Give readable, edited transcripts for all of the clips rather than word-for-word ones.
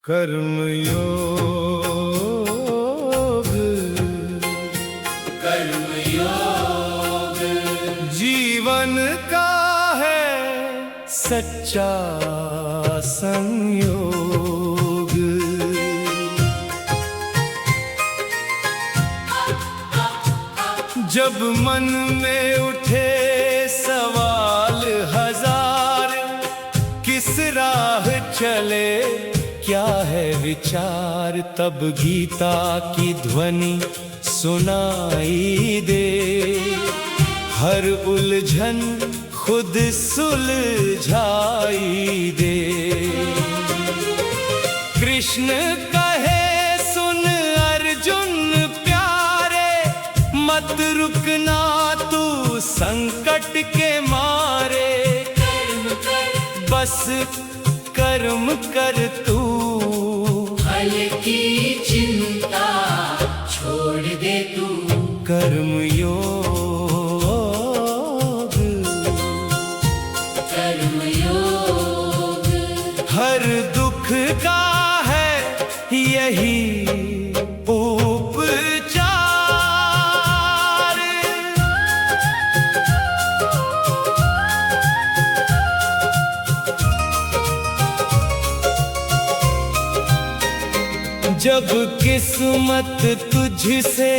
कर्मयोग। कर्मयोग जीवन का है सच्चा संयोग। जब मन में उठे सवाल हजार, किस राह चले क्या है विचार, तब गीता की ध्वनि सुनाई दे। हर उलझन खुद सुलझाई दे। कृष्ण कहे सुन अर्जुन प्यारे, मत रुकना तू संकट के मारे। बस कर्म कर तू, फल की चिंता छोड़ दे तू। कर्मयोग। कर्मयोग हर दुख का है यही उपचार। जब किस्मत तुझसे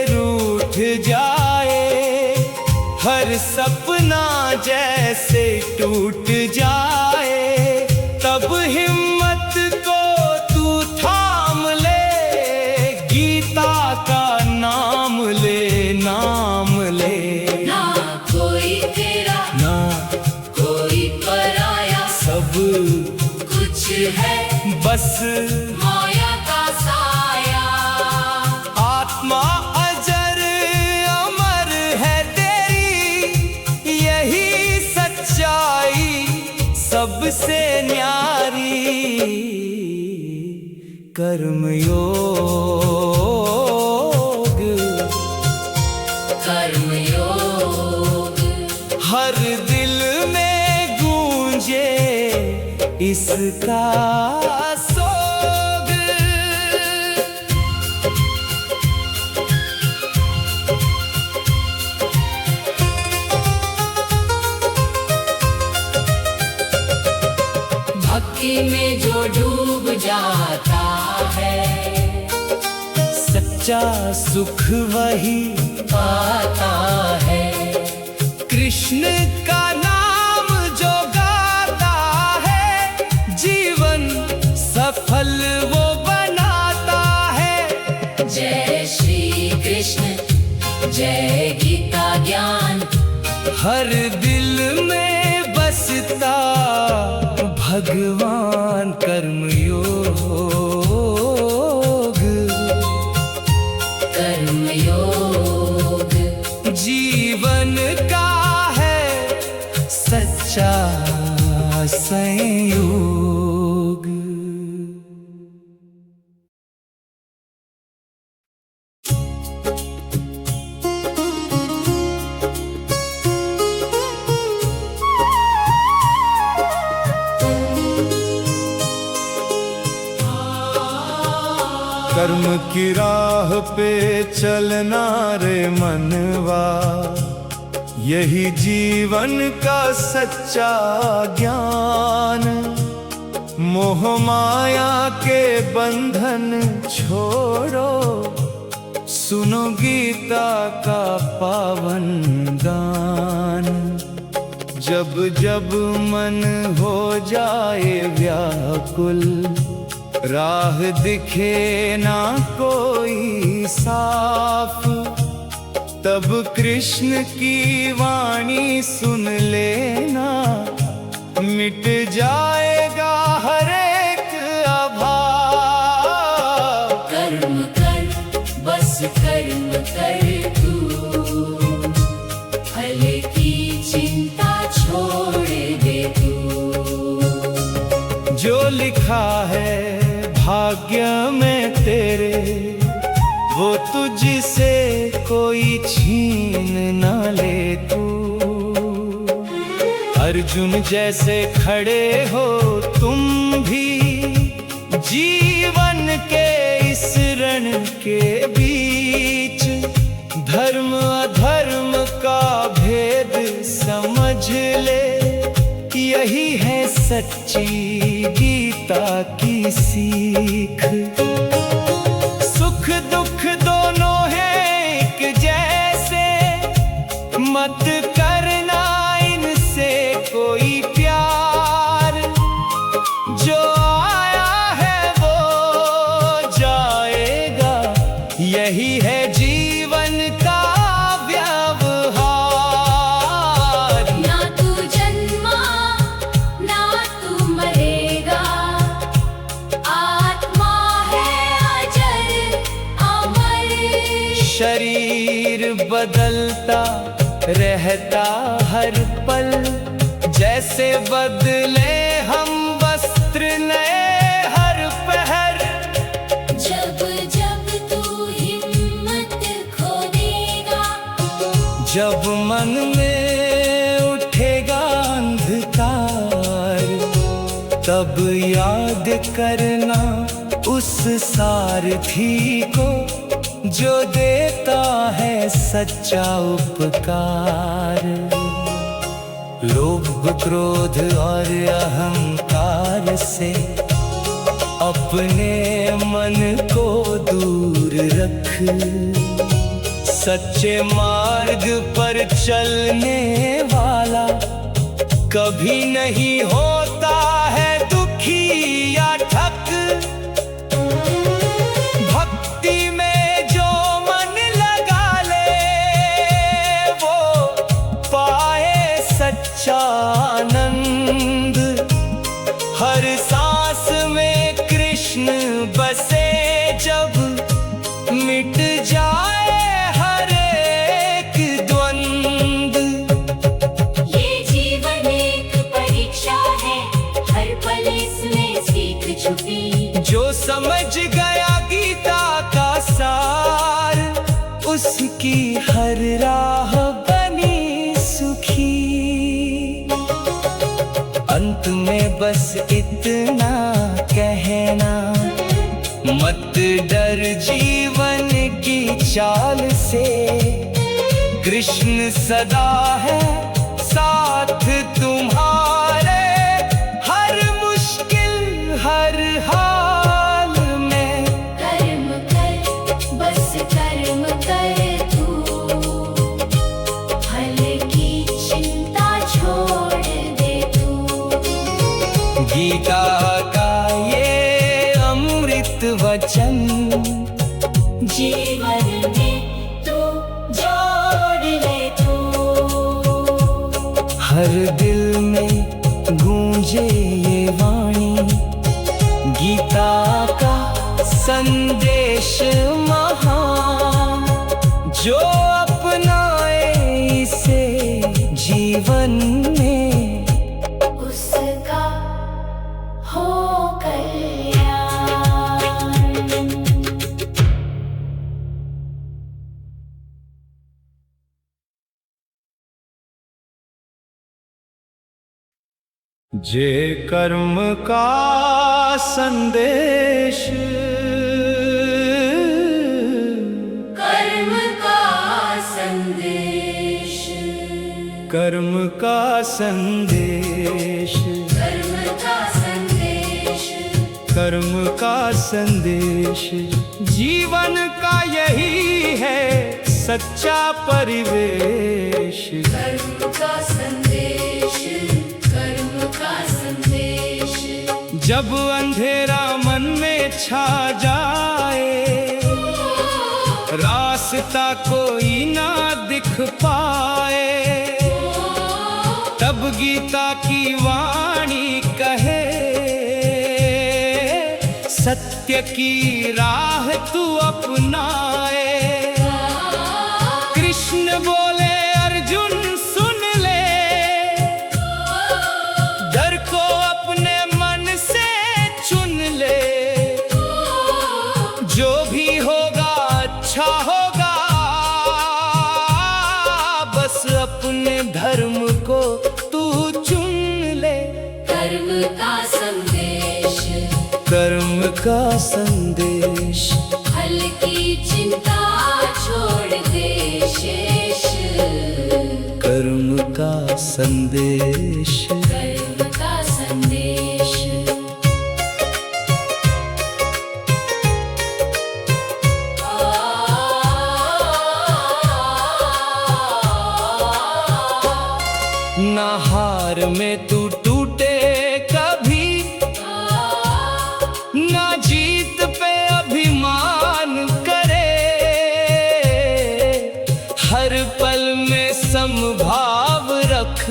रूठ जाए, हर सपना जैसे टूट जाए, तब हिम्मत को तू थाम ले। गीता का नाम ले, नाम ले। ना कोई तेरा ना कोई पराया, सब कुछ है बस माया का साया। आत्मा अजर अमर है तेरी, यही सच्चाई सबसे न्यारी। कर्मयोग। कर्मयोग हर दिल में गूंजे इसका सोग। भक्ति में जो डूब जाता है, सच्चा सुख वही पाता है। कृष्ण का नाम जो गाता है, जीवन सफल वो बनाता है। जय श्री कृष्ण जय गीता ज्ञान, हर दिल में बसता भगवान। कर्मयोग। कर्मयोग जीवन का है सच्चा संयोग। कर्म की राह पे चलना रे मनवा, यही जीवन का सच्चा ज्ञान। मोह माया के बंधन छोड़ो, सुनो गीता का पावन गान। जब जब मन हो जाए व्याकुल, राह दिखे ना कोई साफ, तब कृष्ण की वाणी सुन लेना। मिट जाएगा हर एक अभाव। कर्म कर बस कर्म कर तू, फल की चिंता छोड़ दे तू। जो लिखा है भाग्य में तेरे, वो तुझसे कोई छीन न ले तू। अर्जुन जैसे खड़े हो तुम भी, जीवन के इस रण के बीच धर्म अधर्म का भेद समझ ले, यही है सच्ची गीता की सीख। सुख दुख दोनों हैं एक जैसे, मत करना इनसे कोई प्यार। जो आया है वो जाएगा, यही है जीवन का व्यवहार। ना तू जन्मा ना तू मरेगा, आत्मा है अजर अमर। शरीर बदलता रहता हर पल, जैसे बदले हम वस्त्र नए हर पहर। जब जब तू हिम्मत खो देगा, जब मन में उठेगा अंधकार, तब याद करना उस सारथी को जो देता है सच्चा उपकार। लोभ क्रोध और अहंकार से अपने मन को दूर रख। सच्चे मार्ग पर चलने वाला कभी नहीं होता है दुखी या ठग। भक्ति में जो मन लगा ले, वो पाए सच्चा आनंद। हर सांस में कृष्ण बसे जब, मिट जाए हर एक द्वंद। ये जीवन एक परीक्षा है, हर पल इसमें सीख छुपी। जो समझ गया गीता का सार, उसकी हर राह बनी सुखी। अंत में बस इतना कहना, मत डर जीवन की चाल से। कृष्ण सदा है साथ तुम्हारे, हर मुश्किल हर हाल में। कर्म कर बस कर्म कर तू, फल की चिंता छोड़ दे तू। गीता का ये अमृत वचन जीवन में तू जोड़ ले तू। हर दिल में गूंजे ये वाणी, गीता का संदेश महान। जो अपनाए इसे जीवन में, उसका हो कल्याण। जे कर्म का संदेश, कर्म का संदेश, कर्म का संदेश, कर्म का संदेश, कर्म का संदेश। जीवन का यही है सच्चा परिवेश। कर्म का संदेश, कर्म का संदेश। जब अंधेरा मन में छा जाए, रास्ता कोई ना दिख पाए, तब गीता की वाणी कहे, सत्य की राह तू अपनाए। कृष्ण बोले अर्जुन सुन ले, डर को अपने मन से चुन ले। जो भी होगा अच्छा होगा, बस अपने धर्म को तू चुन ले। कर्म का संदेश, कर्म का संदेश। फल की चिंता छोड़ दे शेष, कर्म का संदेश। कर्म का संदेश। ना हार में तू टूटे कभी, ना जीत पे अभिमान करे। हर पल में समभाव रख,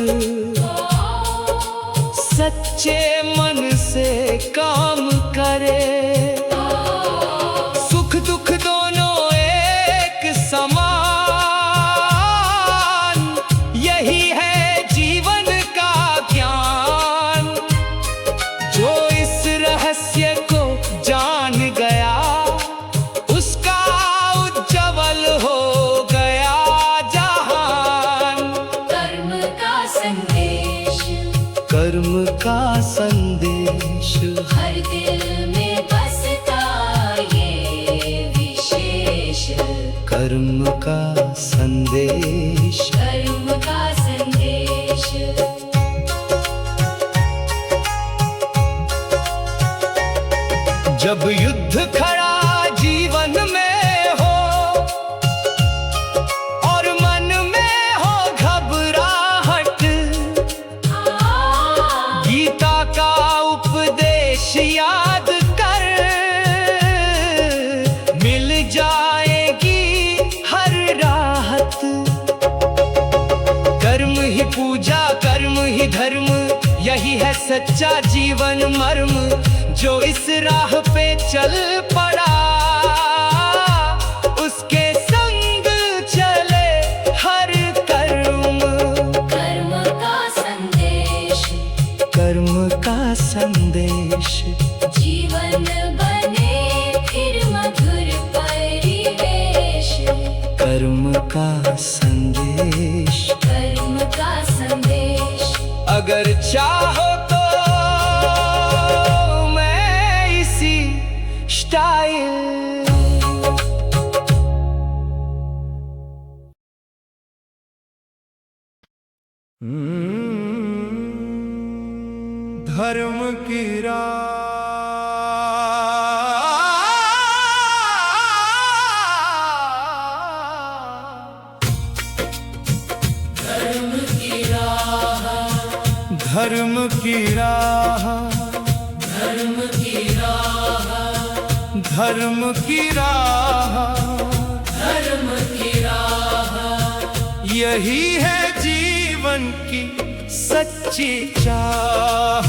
सच्चे मन से काम करे। सुख दुख दोनों एक समान, यही है जीवन का ज्ञान। जो इस रहस्य को जान गया, उसका उज्जवल हो गया जहान। कर्म का संदेश। कर्म का संदेश। हर दिल में बसता ये विशेष, कर्म का संदेश। कर्म का संदेश। जब युद्ध खड़ा जीवन में हो और मन में हो घबराहट, गीता का उपदेश याद कर, मिल जाएगी हर राहत। कर्म ही पूजा, कर्म ही धर्म, यही है सच्चा जीवन मर्म। जो इस राह पे चल पड़ा, उसके संग चले हर कर्म। कर्म का संदेश। कर्म का संदेश। जीवन बने फिर मधुर परिवेश, कर्म का संदेश। कर्म का संदेश। अगर चाहो तो मैं इसी स्टाइल धर्म की धर्म की राह, धर्म की राह, धर्म की राह, धर्म की राह। यही है जीवन की सच्ची चाह।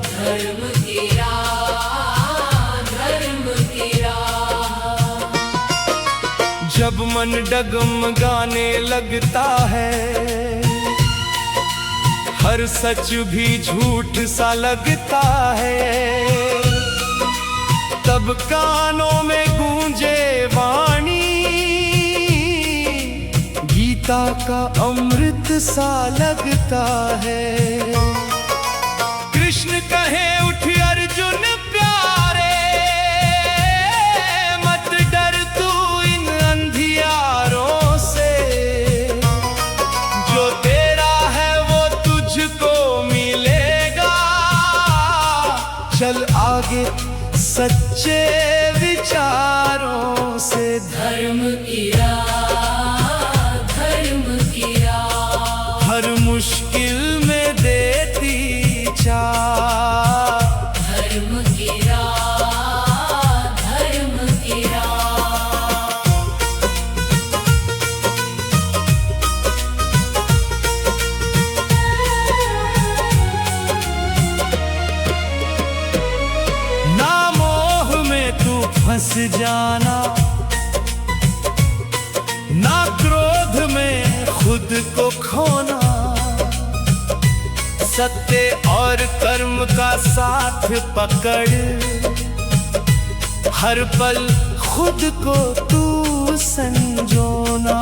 धर्म की राह, धर्म की राह। जब मन डगमगाने लगता है, हर सच भी झूठ सा लगता है, तब कानों में गूंजे वाणी, गीता का अमृत सा लगता है। कृष्ण कहे उठ अर्जुन प्यारे, मत डर तू इन अंधियारों से, जो तेरा है वो तुझको मिलेगा। चल आगे सच्चे विचारों से। धर्म की राह, धर्म की राह। हर मुश्किल में देती चाह। धर्म की राह, धर्म की राह। ना मोह में तू फंस जाना, ना क्रोध में खुद को खोना। सत्य और कर्म का साथ पकड़, हर पल खुद को तू संजोना।